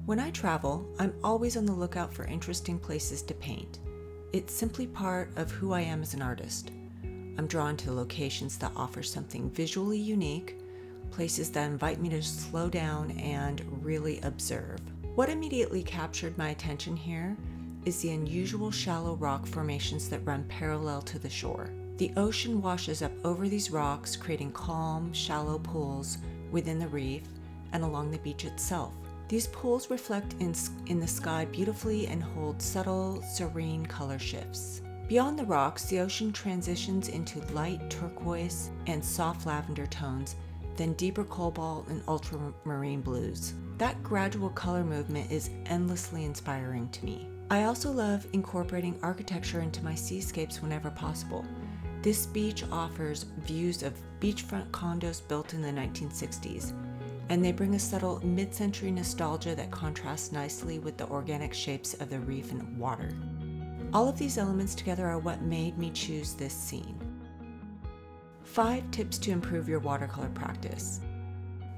When I travel, I'm always on the lookout for interesting places to paint. It's simply part of who I am as an artist. I'm drawn to locations that offer something visually unique, places that invite me to slow down and really observe. What immediately captured my attention here is the unusual shallow rock formations that run parallel to the shore. The ocean washes up over these rocks, creating calm, shallow pools within the reef and along the beach itself. These pools reflect in the sky beautifully and hold subtle, serene color shifts. Beyond the rocks, the ocean transitions into light turquoise and soft lavender tones, then deeper cobalt and ultramarine blues. That gradual color movement is endlessly inspiring to me. I also love incorporating architecture into my seascapes whenever possible. This beach offers views of beachfront condos built in the 1960s, and they bring a subtle mid-century nostalgia that contrasts nicely with the organic shapes of the reef and water. All of these elements together are what made me choose this scene. 5 tips to improve your watercolor practice.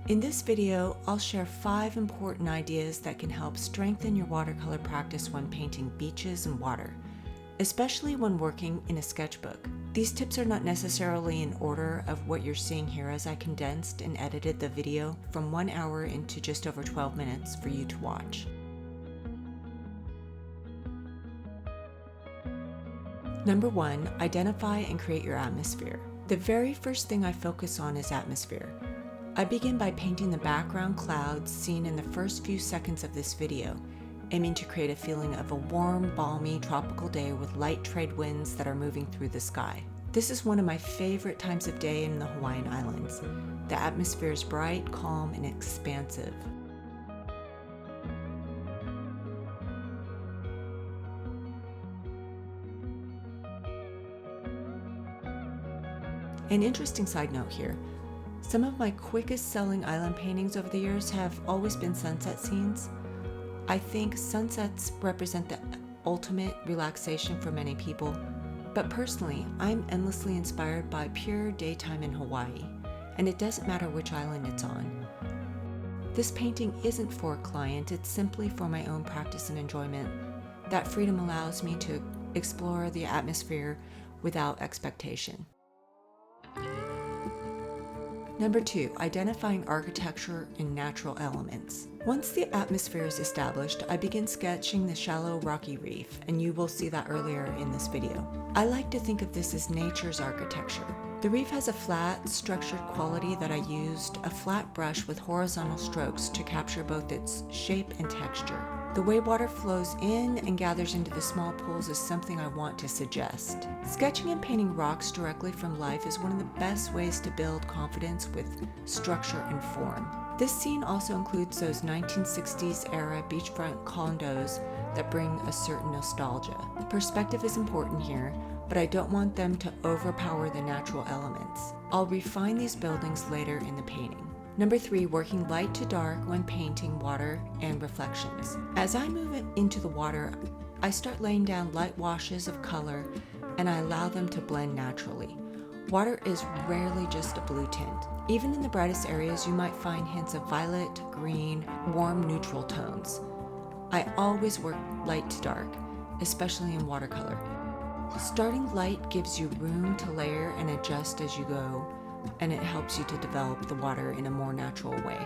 In this video, I'll share 5 important ideas that can help strengthen your watercolor practice when painting beaches and water, especially when working in a sketchbook. These tips are not necessarily in order of what you're seeing here, as I condensed and edited the video from 1 hour into just over 12 minutes for you to watch. Number 1, identify and create your atmosphere. The very first thing I focus on is atmosphere. I begin by painting the background clouds seen in the first few seconds of this video, aiming to create a feeling of a warm, balmy, tropical day with light trade winds that are moving through the sky. This is one of my favorite times of day in the Hawaiian Islands. The atmosphere is bright, calm, and expansive. An interesting side note here. Some of my quickest selling island paintings over the years have always been sunset scenes. I think sunsets represent the ultimate relaxation for many people, but personally, I'm endlessly inspired by pure daytime in Hawaii, and it doesn't matter which island it's on. This painting isn't for a client, it's simply for my own practice and enjoyment. That freedom allows me to explore the atmosphere without expectation. Number 2, identifying architecture and natural elements. Once the atmosphere is established, I begin sketching the shallow rocky reef, and you will see that earlier in this video. I like to think of this as nature's architecture. The reef has a flat, structured quality that I used a flat brush with horizontal strokes to capture both its shape and texture. The way water flows in and gathers into the small pools is something I want to suggest. Sketching and painting rocks directly from life is one of the best ways to build confidence with structure and form. This scene also includes those 1960s era beachfront condos that bring a certain nostalgia. Perspective is important here, but I don't want them to overpower the natural elements. I'll refine these buildings later in the painting. Number 3, working light to dark when painting water and reflections. As I move into the water, I start laying down light washes of color and I allow them to blend naturally. Water is rarely just a blue tint. Even in the brightest areas, you might find hints of violet, green, warm neutral tones. I always work light to dark, especially in watercolor. Starting light gives you room to layer and adjust as you go, and it helps you to develop the water in a more natural way.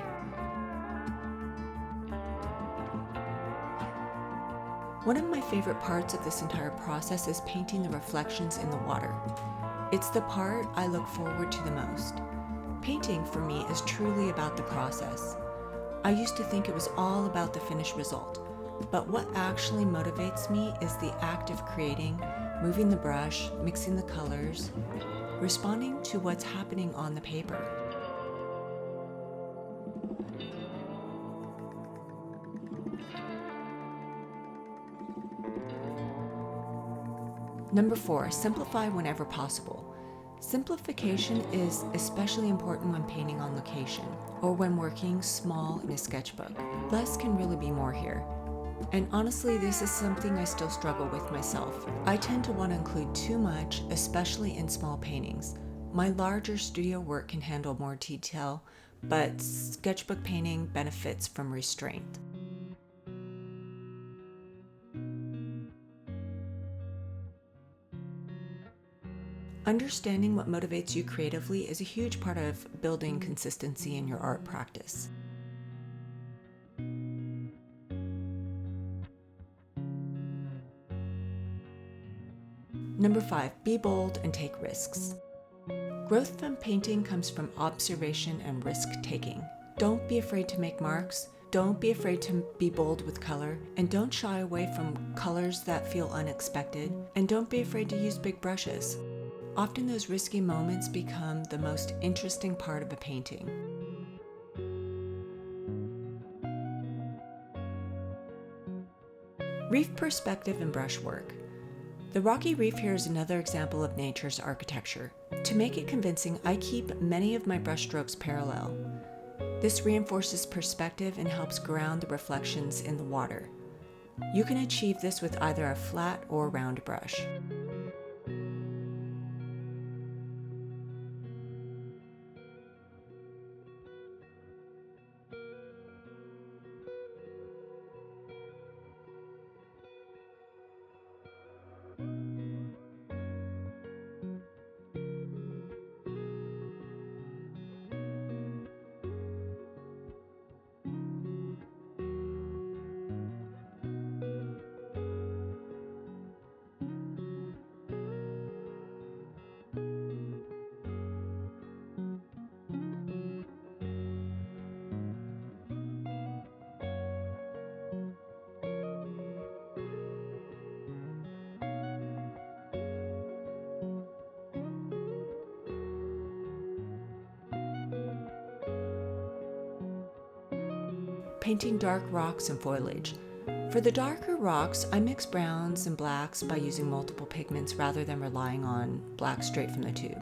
One of my favorite parts of this entire process is painting the reflections in the water. It's the part I look forward to the most. Painting for me is truly about the process. I used to think it was all about the finished result, but what actually motivates me is the act of creating, moving the brush, mixing the colors, responding to what's happening on the paper. Number 4, simplify whenever possible. Simplification is especially important when painting on location or when working small in a sketchbook. Less can really be more here. And honestly, this is something I still struggle with myself. I tend to want to include too much, especially in small paintings. My larger studio work can handle more detail, but sketchbook painting benefits from restraint. Understanding what motivates you creatively is a huge part of building consistency in your art practice. Number 5, be bold and take risks. Growth from painting comes from observation and risk-taking. Don't be afraid to make marks, don't be afraid to be bold with color, and don't shy away from colors that feel unexpected, and don't be afraid to use big brushes. Often those risky moments become the most interesting part of a painting. Reef perspective and brushwork. The rocky reef here is another example of nature's architecture. To make it convincing, I keep many of my brushstrokes parallel. This reinforces perspective and helps ground the reflections in the water. You can achieve this with either a flat or round brush. Painting dark rocks and foliage. For the darker rocks, I mix browns and blacks by using multiple pigments rather than relying on black straight from the tube.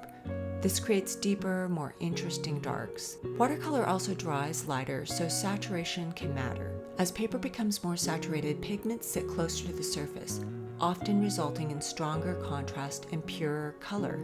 This creates deeper, more interesting darks. Watercolor also dries lighter, so saturation can matter. As paper becomes more saturated, pigments sit closer to the surface, often resulting in stronger contrast and purer color.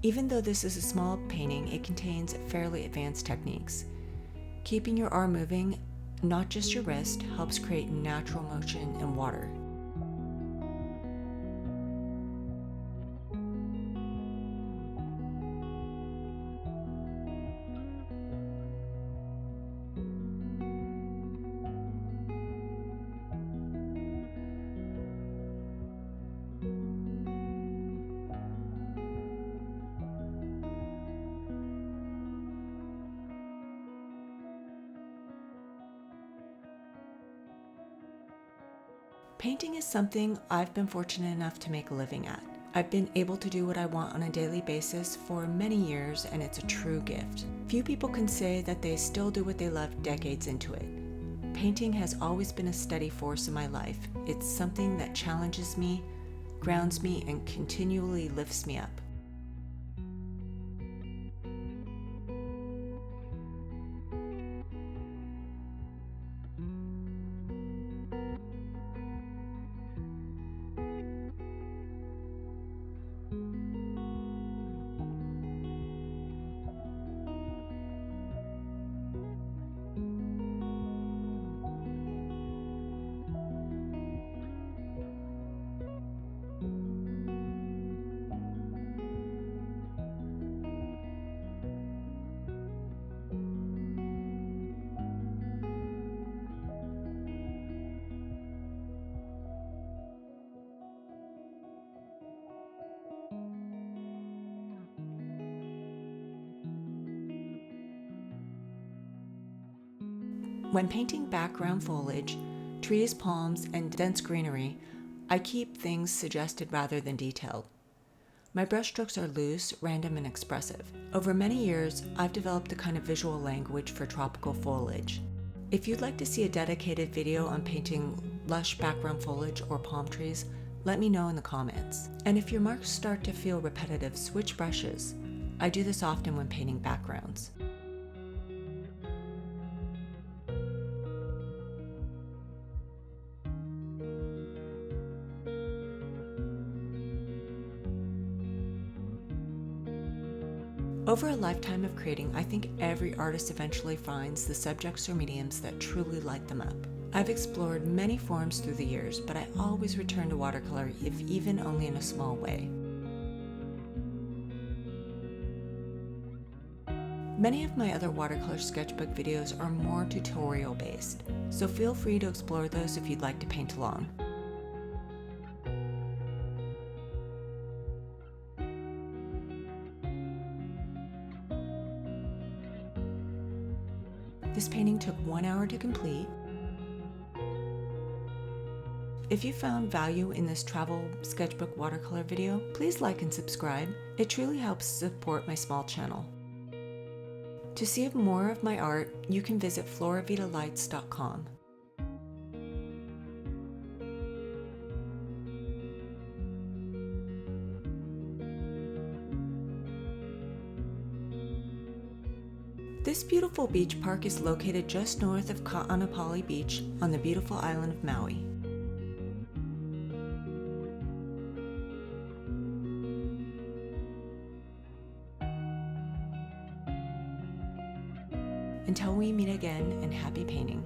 Even though this is a small painting, it contains fairly advanced techniques. Keeping your arm moving, not just your wrist, helps create natural motion in water. Painting is something I've been fortunate enough to make a living at. I've been able to do what I want on a daily basis for many years, and it's a true gift. Few people can say that they still do what they love decades into it. Painting has always been a steady force in my life. It's something that challenges me, grounds me, and continually lifts me up. When painting background foliage, trees, palms, and dense greenery, I keep things suggested rather than detailed. My brushstrokes are loose, random, and expressive. Over many years, I've developed a kind of visual language for tropical foliage. If you'd like to see a dedicated video on painting lush background foliage or palm trees, let me know in the comments. And if your marks start to feel repetitive, switch brushes. I do this often when painting backgrounds. Over a lifetime of creating, I think every artist eventually finds the subjects or mediums that truly light them up. I've explored many forms through the years, but I always return to watercolor, if even only in a small way. Many of my other watercolor sketchbook videos are more tutorial based, so feel free to explore those if you'd like to paint along. This painting took 1 hour to complete. If you found value in this travel sketchbook watercolor video, please like and subscribe. It truly helps support my small channel. To see more of my art, you can visit floravitalights.com. This beautiful beach park is located just north of Kaʻanapali Beach on the beautiful island of Maui. Until we meet again, and happy painting.